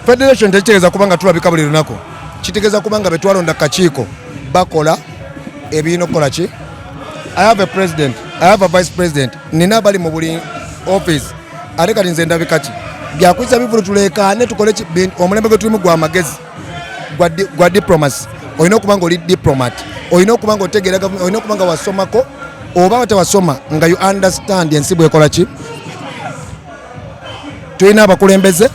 Federation tekitegeza kubanga tulabika buli lunaku. Kitegeeza kubanga betwalonda kakiiko bakola ebiino kola ki. I have a president, I have a vice president. Nina bali mu buli office. Ate kati nze ndabika ki. Byakwisa bivulu tulekaane tukole omulembe gwe tulimu gwa magezi gwa diplomacy. Olina okubanga oli diplomat. Olina okubanga otegeera government. Olina okubanga wasomako oba watawasoma nga you understand ensi bw'ekola ki. Tulina abakulembeze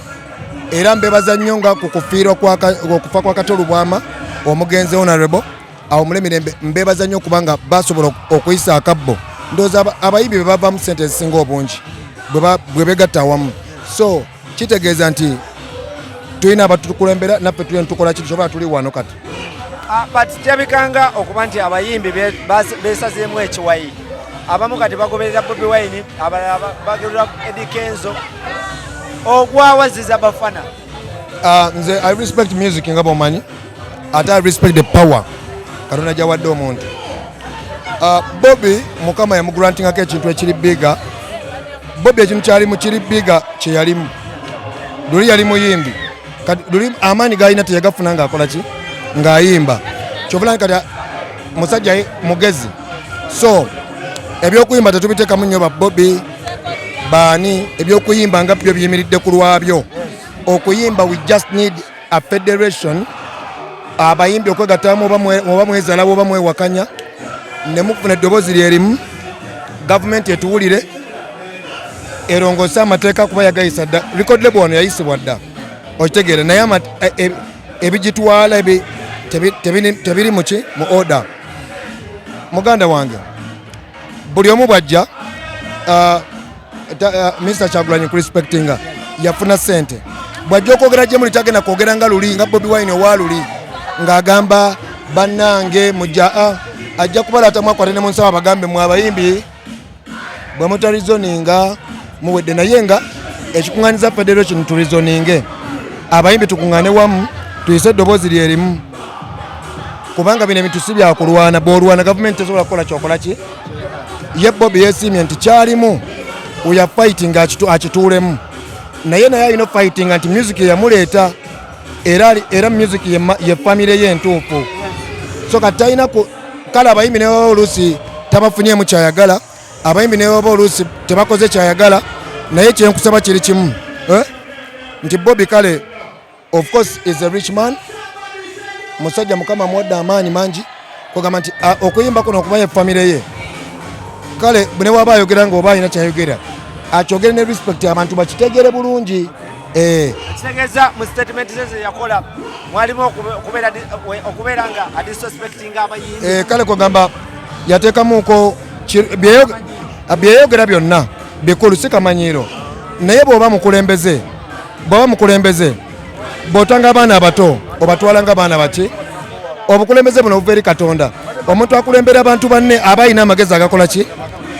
era mbebaza nnyo nga ku kufiirwa okufa kwa Katolu Bwama omugenzi honorable awo mulemirembe mbebaza nnyo kubanga basobola okuyisa akabbo. Ndowooza abayimbi be bavaamu ssente ezisinga obungi bwe begatta awamu. So kitegeeza nti tulina abatukulembera naffe tulina tukola ki tusobola tuli wano kati. But kyabikanga okuba nti abayimbi beesazeemu ekiwayi. Abamu kati bagoberera Bobi Wine, abalala bagoberera Awagidde Kenzo. Ogwawa Ziza Bafana. Nze I respect music nga bw'omanyi. Ate I respect the power Katonda gy'awadde omuntu. Bobi Mukama yamugrantingako ekintu ekiri bigga. Bobi ekintu kyalimu kiri bigga kye yalimu. Luli yali muyimbi. Luli amaanyi g'alina teyagafuna ng'akola ki? Ng'ayimba. Kyobulani kati musajja mugezi. So ebyokuyimba tetubiteekamu nnyo ba Bobi baani ebyokuyimba nga byo biyimiridde ku lwabyo. Okuyimba we just need a federation. Abayimbi okwegattamu oba mwezala oba mwewakanya ne mufuna eddoboozi lyerimu gavumenti etuwulire erongose amateeka kuba yagayisa dda. Record label wano yayisibwa dda okitegeere naye ebigitwala tebiri mu order. Muganda wange buli omu bwajja Mr. Kyagulanyi respectinga yafuna sente bwajja okwogera gye muli tagenda kwogera nga luli nga Bobi Wine owa luli ng'agamba bannange mujja ajja kubalaatamu akwate ne mu nsaba bagambe mu abayimbi bwe mutarizoninga muwedde naye nga ekikuŋŋaaniza federation turizoninge abayimbi tukuŋŋaane wamu tuyise eddoboozi lyerimu kubanga bino ebintu si byakulwana bw'olwana gavumenti tesobola kukola kyokola ki. Ye Bobi yeesiimye nti kyalimu uya fighting akituulemu naye alina fighting nti music yamuleeta era music ye family ye entuufu. So kati talina kale abayimbi ne baba oluusi tabafunyemu kyayagala, abayimbi ne baba oluusi tebakoze kyayagala, naye kyenkusaba kiri kimu nti Bobi kale of course is a rich man, musajja Mukama muwadde amaanyi mangi kugamba nti okuyimba kuno okuba ye family ye kale bune waba ayogera ng'oba alina kyayogera akyogere ne respect abantu bakitegeere bulungi. Kitegeeza mu statement ze yakola mwalimu okubeera nga disrespecting abayimbi. Kale kugamba yateekamuko byeyogera byonna bikulu si kamanyiiro naye bw'oba mukulembeze bw'otanga abaana abato obatwala nga baana baki. Obukulembeze buno buva eri Katonda. Omuntu akulembera abantu banne aba alina amagezi agakola ki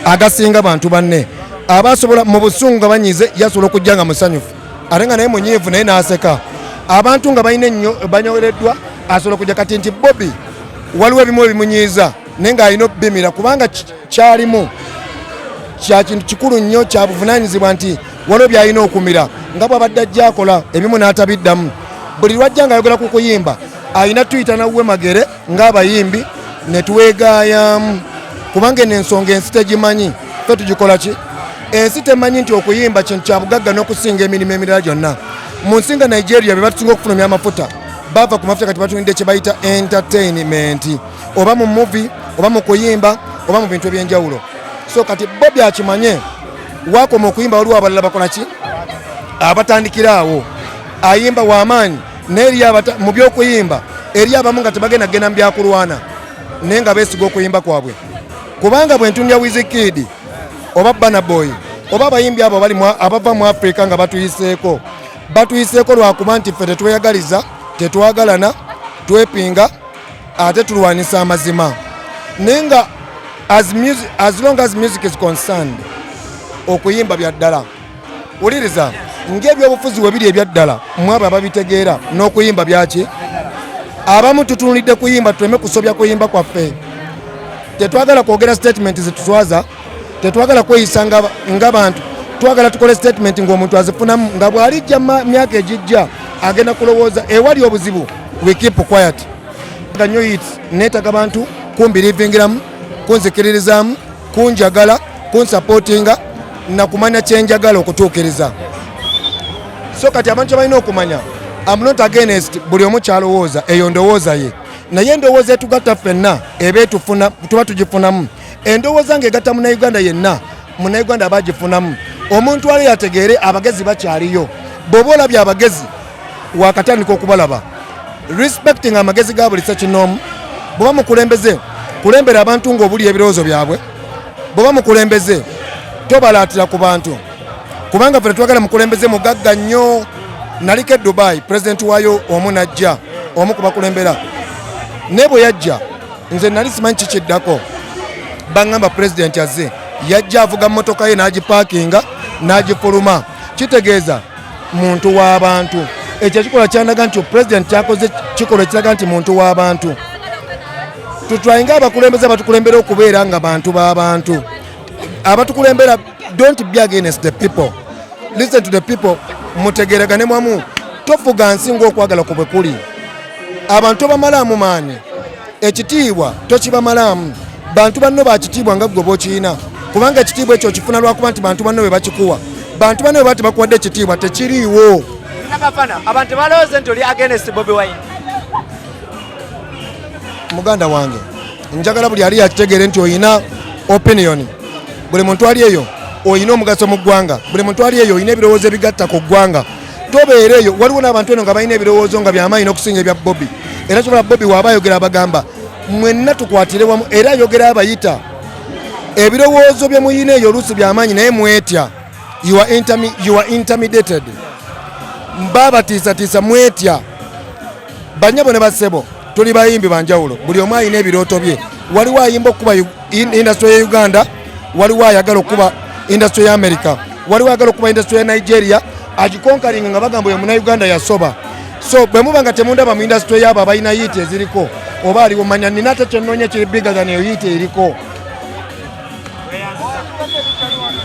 agasinga abantu banne abasobola mu busungu nga banyize yasobola okujja nga musanyufu ate nga naye munyiivu naye n'aseka. Abantu nga balina ennyo banyoleddwa asobola okujja kati nti Bobi waliwo ebimu ebimunyiiza naye ng'alina obbimira kubanga kyalimu kya kintu kikulu nnyo kya buvunaanyizibwa nti waliwo by'alina okumira nga bw'abadde ajja akola ebimu n'atabiddamu. Buli lwajja ng'ayogera ku kuyimba alina tuyita nawuwe magere ng'abayimbi ne tuweegaayamu kubanga n'ensonga ensi tegimanyi ffe tugikola ki. Ensi temanyi nti okuyimba kintu kya bugagga n'okusinga emirimu emirala gyonna. Mu nsi nga Nigeria be batusinga okufulumya amafuta bava ku mafuta kati batulinde kye bayita entertainment oba mu movie oba mu kuyimba oba mu bintu eby'enjawulo. So kati Bobi akimanye wakoma okuyimba waliwo abalala bakola ki abatandikira awo ayimba w'amaanyi naye mu by'okuyimba eri abamu nga tebagenda mu byakulwana naye nga beesiga okuyimba kwabwe kubanga bwe ntunya Wizkid oba Burna Boy oba abayimbi abo abava mu Africa nga batuyiseeko lwakuba nti ffe tetweyagaliza tetwagalana twepinga ate tulwanisa amazima naye nga as long as music is concerned okuyimba bya ddala. Wuliriza ng'ebyobufuzi we biri ebyaddala mwabo ababitegeera n'okuyimba byaki abamu tutunulidde kuyimba tuleme kusobya kuyimba kwaffe. Tetwagala kwogera statement zetuswaza, tetwagala kweyisa ng'abantu twagala tukole statement ng'omuntu azifunamu nga bw'alijja myaka egijja agenda kulowooza ewali obuzibu we keep quiet. Ganyo it neetaga bantu kumbiriivingiramu, kunzikiririzaamu, kunjagala, kunsupportinga na kumanya kyenjagala okutuukiriza. So kati abantu balina okumanya I'm not against buli omu kyalowooza, eyo ndowooza ye, naye endowooza etugatta ffenna eba tuba tugifunamu. Endowooza ng'egatta munnayuganda yenna, munnayuganda abagifunamu. Omuntu ali yategeere abagezi bakyaliyo. Bw'oba olabye abagezi wakatandika okubalaba. Respecting amagezi ga buli ssekinnoomu. Bw'oba mukulembeze kulembera abantu ng'obuli ebirowoozo byabwe. Bw'oba mukulembeze tobalaatira ku bantu, kubanga ffe twagala mukulembeze mugagga nnyo. Naliko e Dubai president waayo omu najja, omu ku bakulembera, ne bwe yajja nze nali simanyi kikiddako. Baŋŋamba president azze, yajja avuga mmotoka ye n'agipaakinga n'agifuluma. Kitegeeza muntu w'abantu. Ekyo kikola kyandaga nti president kyakoze kikola ekiraga nti muntu w'abantu. Tutwayinga abakulembeze abatukulembera okubeera nga bantu b'abantu. Abatukulembera don't be against the people. Listen to the people. Mutegeragane mwamu. Tofuga nsi ng'okwagala ku bwe kuli. Abantu bamalaamu maanyi. Ekitiibwa tokibamalaamu. Bantu banno bakitiibwa nga ggwe b'okiyina. Kubanga ekitiibwa ekyo kifuna lwakuba nti bantu banno be bakikuwa. Bantu banno be bati bakuwadde ekitiibwa tekiriiwo. Bafana, abantu balowooza nti oli against Bobi Wine. Muganda wange, njagala buli ali yakitegeere nti oyina opinion. Buli muntu ali eyo oyina omugaso mu ggwanga. Buli muntu ali eyo oyina ebirowoozo ebigatta ku ggwanga. Tobeera eyo. Waliwo n'abantu eno nga balina ebirowoozo nga by'amaanyi n'okusinga ebya Bobi. Era kyobola Bobi w'aba ayogera abagamba mwenna tukwatire wamu, era ayogera abayita. Ebirowoozo bye muyina eyo oluusi by'amaanyi naye mwetya. You are intimidated. Mbabatiisatiisa mwetya. Bannyabo ne bassebo tuli bayimbi banjawulo. Buli omu ayina ebirooto bye. Waliwo ayimba okuba industry ya Uganda, waliwo ayagala okuba industry ya America, waliwo ayagala okuba industry ya Nigeria. Agikonkalinga nga bagamba oyo Munnayuganda yasoba. So bwe muba nga temundaba mu industry y'abo abalina yiiti eziriko oba aliwo manya nina ate kyennoonya kiri bigger than eyo yiiti eriko.